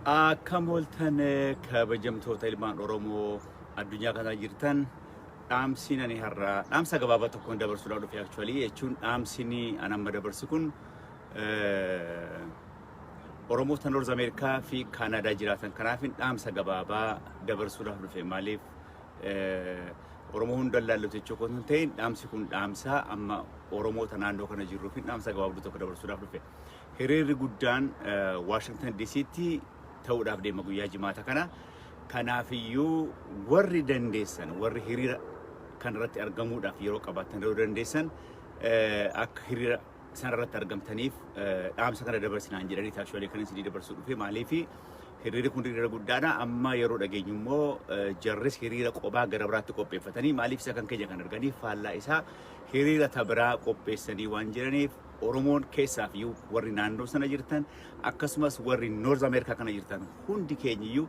Akkam ooltan kabajamtoota ilmaan Oromoo addunyaa kana jirtan dhaamsiin ani har'a dhaamsa gabaabaa tokkoon dabarsuudhaaf dhufe actually jechuun dhaamsiin ani amma dabarsu kun Oromoota North America fi Canada jiraatan kanaaf dhaamsa gabaabaa dabarsuudhaaf dhufe maaliif Oromoo hunda laallatu jechuun kun ta'in dhaamsi kun dhaamsa amma Oromoota naannoo kana jirru fi dhaamsa gabaabduu tokko dabarsuudhaaf dhufe. Hiriirri guddaan Washington DC'tti ta'uudhaaf deema guyyaa jimaata kana. Kanaafiyyuu warri dandeessan warri hiriira kanarratti argamuudhaaf yeroo qabaatan yeroo dandeessan akka hiriira sanarratti argamtaniif dhaamsa kana dabarsinaan jedhanii taasisuudhaan kan isin dabarsuu dhufe maaliif hiriirri kun hiriira guddaadha amma yeroo dhageenyu immoo jarris hiriira qophaa gara biraatti qopheeffatanii maaliif isa kan keenya kan arganiif faallaa isaa hiriira tabiraa qopheessanii waan jiraniif Oromoon keessaaf iyyuu warri naannoo sana jirtan akkasumas warri North America kana jirtan hundi keenyiyyuu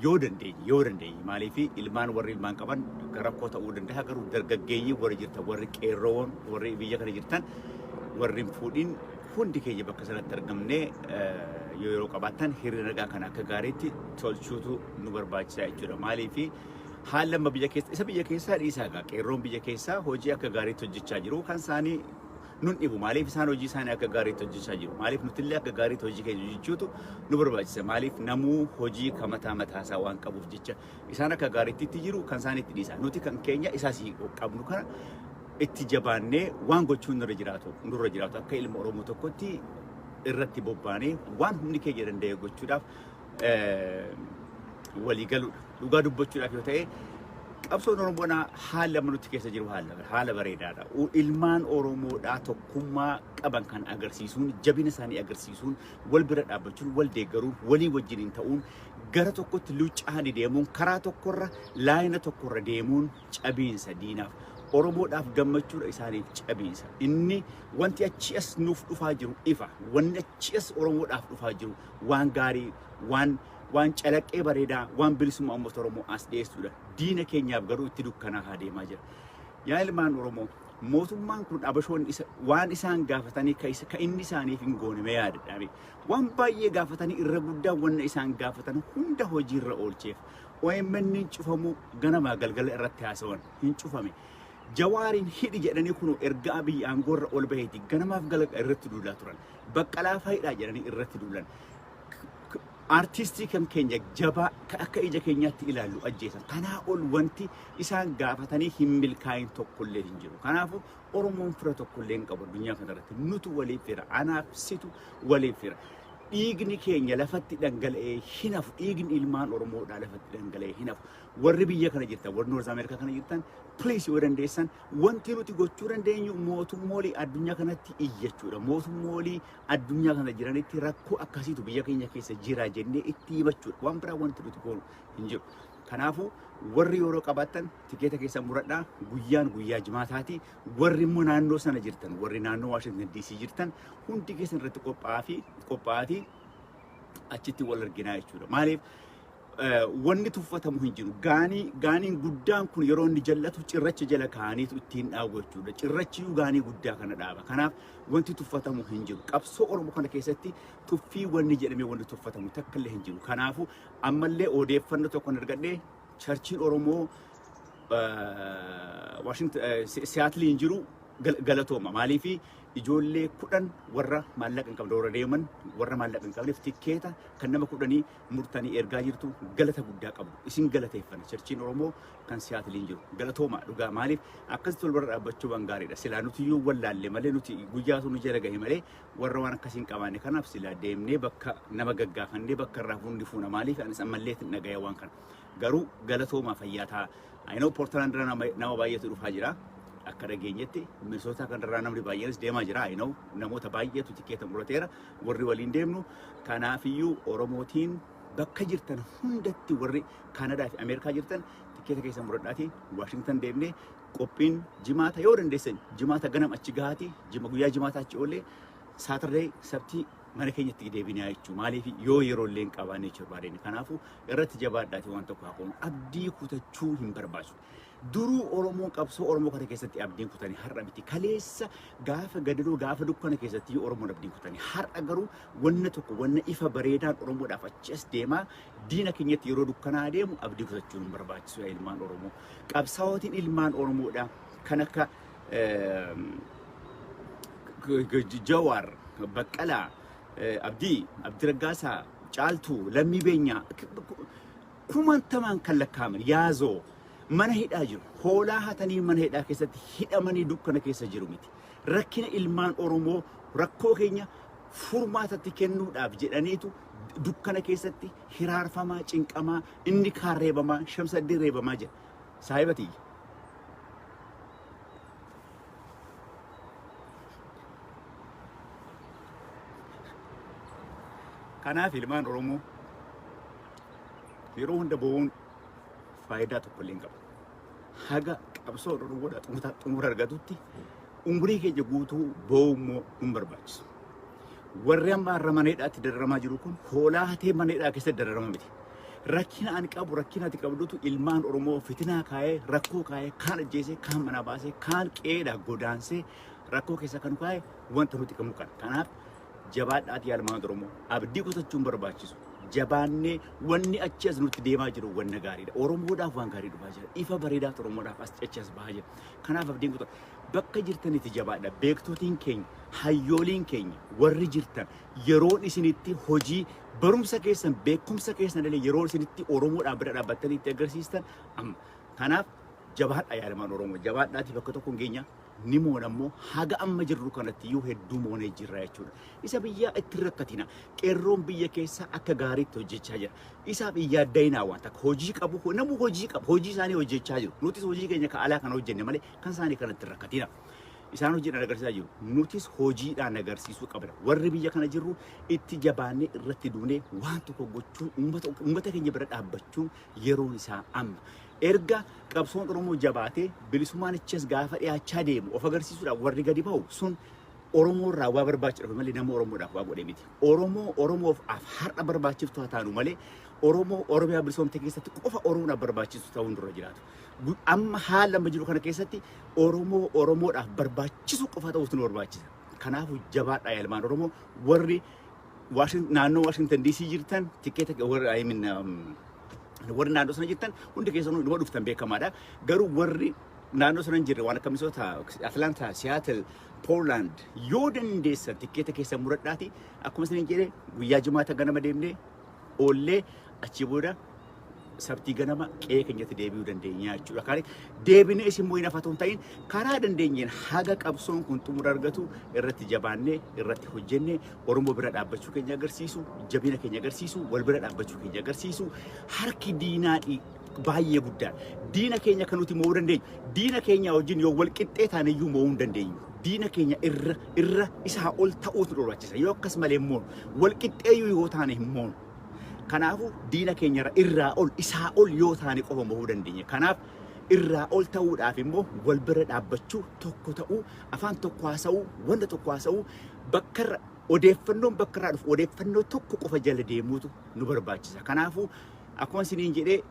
yoo dandeenye maaliif ilmaan warri ilmaan qaban rakkoo ta'uu danda'a garuu dargaggeeyyii warri jirtan warri qeerroon warri biyya kana jirtan warri fuudhin hundi keenya bakka sanatti argamnee yeroo qabaatan hiriira nagaa kana akka gaariitti tolchuutu nu barbaachisaa jechuudha maaliif haala amma biyya keessa isa biyya keessaa dhiisaa qeerroon biyya keessaa hojii akka gaariitti hojjechaa jiru kan isaanii nun dhibu maaliif isaan hojii isaanii akka gaariitti hojjechaa jiru maaliif nutillee akka gaariitti hojii keenya hojjechuutu nu barbaachisa maaliif namuu hojii mataa mataasaa waan qabuuf jecha isaan akka gaariitti itti jiru kan isaanii itti dhiisa nuti kan keenya isaasii qabnu kana itti jabaannee waan gochuun nurra jiraatu akka ilma Oromoo tokkotti irratti bobbaanee waan humni keenya danda'e gochuudhaaf walii galuudha dhugaa dubbachuudhaaf yoo ta'e qabsoon Oromoodhaa haala nuti keessa jiru haala bareedaadha. Ilmaan Oromoodhaa tokkummaa qaban kan agarsiisuun jabina isaanii agarsiisuun wal bira dhaabbachuun wal deeggaruun walii wajjiniin ta'uun gara tokkotti luucca'anii deemuun karaa tokkorra laayina tokkorra deemuun cabiinsa diinaaf Oromoodhaaf gammachuudha isaaniif cabiinsa. Inni wanti achi as nuuf dhufaa jiru ifa wanti achi as Oromoodhaaf dhufaa jiru waan gaarii waan calaqqee bareedaa waan bilisummaa uummata Oromoo as dhiyeessuudha. Diina keenyaaf garuu itti dukkanaa deemaa jira. Yaa ilmaan Oromoo mootummaan kun abashoon waan isaan gaafatanii ka inni isaaniif hin goone mee yaadadhaa. Waan baay'ee gaafatanii irra guddaa wanna isaan gaafatan hunda hojiirra oolcheef. OMN hin cufamu ganamaa galgala irratti haasawan hin cufame. Jawaariin hidhi jedhanii kun erga Abiyyi aangoorra ol baheeti ganamaaf galgala irratti duulaa turan. Baqqalaa Faayidaa jedhanii irratti duulan. Artistii kan keenya jabaa akka ija keenyaatti ilaallu ajjeesan. Kanaa ol wanti isaan gaafatanii hin milkaa'in tokkollee hin jiru. Kanaafuu Oromoon fira tokkollee hin qabu addunyaa kanarratti. Nutu waliif fira. Anaaf situ waliif fira. Dhiigni keenya lafatti dhangala'ee hin hafu. Dhiigni ilmaan Oromoodhaa lafatti dhangala'ee hin hafu. Warri biyya kana jirtan, warri Noorz Ameerikaa kana jirtan, please yoo dandeessan wanti nuti gochuu dandeenyu mootummoolii addunyaa kanatti iyyachuudha. Mootummoolii addunyaa kana jiranitti rakkoo akkasiitu biyya keenya keessa jira jennee itti himachuudha. Waan biraa wanti nuti goonu hin jiru. Kanaafuu warri yeroo qabaatan tikeeta keessa muradhaa guyyaa jimaataati warri immoo naannoo sana jirtan warri naannoo Washington DC jirtan hundi keessan irratti qophaa'aatii achitti wal arginaa jechuudha. Maaliif wanni tuffatamu hin jiru. Gaaniin guddaan kun yeroo inni jallatu cirracha jala kaa'aniitu ittiin dhaabu jechuudha. Cirrachi gaanii guddaa kana dhaaba. Kanaaf wanti tuffatamu hin jiru. Qabsoo Oromoo kana keessatti tuffii wanni jedhamee wanti tuffatamu takka illee hin jiru. Kanaafuu ammallee odeeffannoo tokko argadhee charchiin Oromoo Seattle hin jiru galatooma. Maaliif ijoollee 10 warra maallaqa hin qabne warra deeman warra maallaqa hin qabneef tikeeta kan nama 10 murtanii ergaa jirtu galata guddaa qabu. Isin galateeffanna charchiin Oromoo kan Seattle hin jiru galatooma dhugaa maaliif akkasitti wal bira dhaabbachuu waan gaariidha. Silaa nuti yoo wallaalle malee nuti guyyaa sun jala gahe malee warra waan akkasii hin qabaanne kanaaf silaa deemnee bakka nama gaggaafannee bakka irraa hundi fuuna maaliif anis ammallee nagaya waan kana garuu galatoomaa fayyaa ta'a. Aynoo Portland nama baay'eetu dhufaa jira. Akka dhageenyetti Minnesota kanarraa namni baay'eenis deemaa jira. Aynoo namoota baay'eetu tikeeta murateera warri waliin deemnu. Kanaafiyyuu Oromootiin bakka jirtan hundatti warri Kanadaa fi Ameerikaa jirtan tikeeta keessa muradhaatii Washington deemnee qophiin jimaata yoo dandeessan jimaata ganam achi gahaati guyyaa jimaata achi oolee Saturday sabtii mana keenyatti deebinaa jechuudha. Maaliif yoo yeroo illee qabaannee barbaadne kanaafuu irratti jabaadhaati waan tokko haquun abdii kutachuu hin barbaachisu. Duruu Oromoon qabsoo Oromoo kana keessatti abdiin kutanii har'a miti kaleessa gaafa gadadoo gaafa dukkana keessatti Oromoon abdiin kutanii har'a garuu wanna tokko wanna ifa bareedaan Oromoodhaaf achi as deemaa diina keenyatti yeroo dukkanaa deemu abdii kutachuu hin barbaachisu ilmaan Oromoo. Qabsaa'ootiin ilmaan Oromoodha kan akka Jawaar, Baqqalaa, Abdii Raggaasaa, Caaltuu, Lammii Beenyaa kumantamaan kan lakkaa'aman yaazoo mana hidhaa jiru. Hoolaa hatanii mana hidhaa keessatti hidhamanii dukkana keessa jiru miti. Rakkina ilmaan Oromoo rakkoo keenya furmaatatti kennuudhaaf jedhaniitu dukkana keessatti hiraarfamaa, cinqamaa, inni kaan reebamaa, Shamsaddin reebamaa jira. Saahibatii. Kanaaf ilmaan Oromoo yeroo hunda bo'uun faayidaa tokko illee hin qabu. Haga qabsoo Oromoodha xumura argatutti umurii keenya guutuu bo'uummoo hin barbaachisu. Warri amma har'a mana hidhaatti dararamaa jiru kun hoolaa hatee mana hidhaa keessatti dararama miti. Rakkina ani qabu rakkina ati qabdutu ilmaan Oromoo fitinaa kaayee rakkoo kaayee kaan ajjeesee kaan mana baasee kaan qeedhaa godaansee rakkoo keessa kan kaayee wanta nuti qabu kana. Kanaaf jabaadhaati ilmaan Oromoo abdii kutachuun barbaachisu. Jabaannee wanni achi as nuti deemaa jiru wanna gaariidha. Oromoodhaaf waan gaarii dhufaa jira. Ifa bareedaatu Oromoodhaaf achi as bahaa jira. Kanaaf abdiin kutaa bakka jirtanitti jabaadha. Beektotiin keenya, hayyooliin keenya warri jirtan yeroon isinitti hojii barumsa keessan beekumsa keessan illee yeroon isinitti Oromoodhaaf bira dhaabbattanii itti agarsiistan amma. Kanaaf jabaadha ilmaan Oromoo. Jabaadhaati bakka tokko hin geenya. Ni moona immoo haga amma jirru kanatti iyyuu hedduu moonee jirra jechuudha. Isa biyyaa itti rakkatina. Qeerroon biyya keessa akka gaariitti hojjechaa jira. Isaaf yaaddainaa waan takka hojii qabu namu hojii qabu hojii isaanii hojjechaa jiru. Nutis hojii keenya ka alaa kana hojjenne malee kan isaanii kanatti rakkatina. Isaan hojiidhaan agarsiisaa jiru. Nutis hojiidhaan agarsiisuu qabna. Warri biyya kana jirru itti jabaannee irratti duunee waan tokko gochuun uummata keenya bira dhaabbachuun yeroon isaa amma. Erga qabsoon Oromoo jabaatee bilisummaan achas gaafa dhiyaachaa deemu of agarsiisuudhaaf warri gadi bahu sun Oromoo irraa waa barbaachisu malee nama Oromoodhaaf waa godhe miti. Oromoof har'a barbaachiftu haa taanu malee Oromiyaa bilisoomte keessatti qofa Oromoodhaaf barbaachisu ta'uun dura jiraatu. Amma haala amma jiru kana keessatti Oromoodhaaf barbaachisu qofa ta'uutu nu barbaachisa. Kanaafuu jabaadhaa ilmaan Oromoo warri naannoo Washington DC jirtan tikeeta warri naannoo sana jirtan hundi keessanuu dhuma dhuftan beekamaadha. Garuu warri naannoo sana hin jirre waan akka misoota Atlanta, Seattle, Portland yoo dandeessan tikeeta keessa muradhaati akkuma isin jedhe guyyaa jimaata ganama deemnee oollee achi booda sabtii ganama qe'ee keenyatti deebi'uu dandeenya jechuudha. Kan deebinee isin immoo hin hafatu ta'in karaa dandeenyeen haga qabsoon kun xumura argatu irratti jabaannee irratti hojjennee Oromoo bira dhaabbachuu keenya agarsiisu, jabina keenya agarsiisu, wal bira dhaabbachuu keenya agarsiisu, harki diinaa baay'ee guddaa. Diina keenya kan nuti mo'uu dandeenyu, diina keenya wajjin yoo wal qixxee taane iyyuu mo'uu hin dandeenyu. Diina keenya irra isaa ol ta'uutu barbaachisa. Yoo akkas malee moonu wal qixxee yoo taane hin moonu. Kanaafuu diina keenya irraa ol isaa ol yoo taane qofa mo'uu dandeenya. Kanaaf irraa ol ta'uudhaaf immoo wal bira dhaabbachuu tokko ta'uu afaan tokko haasa'uu wanta tokko haasa'uu bakkarra odeeffannoon bakkarraa dhufu odeeffannoo tokko qofa jala deemuutu nu barbaachisa. Kanaafuu akkuma isiniin jedhee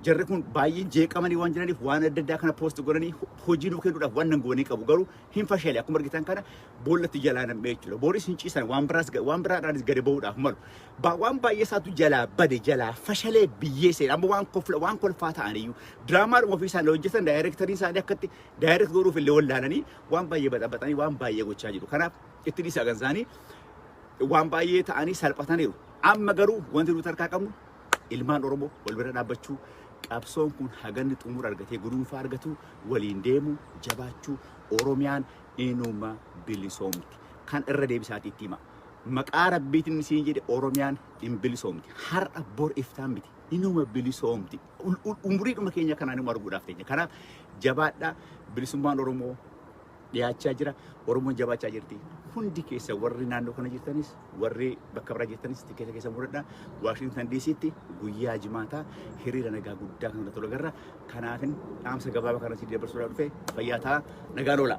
jarri kun baay'ee jeeqamanii waan jiraniif waan adda addaa kana poost godhanii hojii nuuf kennuudhaaf waan nan goonee qabu garuu hin fashale akkuma argitan kana boollatti jalaa nam'ee jechuudha. Booris hin ciisan waan biraadhaanis gadi ba'uudhaaf malu. Waan baay'ee isaatu jalaa bade jalaa fashalee biyyee seena amma waan kolfaa ta'aniyyuu diraamaadhuma ofii isaanii hojjetan daayireektarii isaanii akkatti daayireekt godhuuf illee wallaalanii waan baay'ee baxabatanii waan baay'ee gochaa jiru. Kanaaf itti dhiisaa kan isaanii waan baay'ee ta'anii salphataniiru. Amma garuu wanti nuti harkaa qabnu ilmaan Oromoo wal bira dhaabbachuu qabsoon kun haganni xumura argatee guduunfaa argatu waliin deemu jabaachuu Oromiyaan inuma bilisoomti. Kan irra deebisaati itti hima. Maqaa rabbiitiin isin jedhe Oromiyaan hin bilisoomti. Har'a bor iftaan miti. Inuma bilisoomti. Umuriidhuma keenya kanaan immoo arguudhaaf teenya. Kanaaf jabaadhaa bilisummaan Oromoo dhiyaachaa jira. Oromoon jabaachaa jirti. Hundi keessa warri naannoo kana jirtanis warri bakka biraa jirtanis tikeeta keessa muradhaa. Washington DC'tti guyyaa jimaataa hiriira nagaa guddaa kan irratti agarra. Kanaafin dhaamsa gabaabaa kana si dabarsuudhaaf dhufe fayyaa ta'a nagaan oola.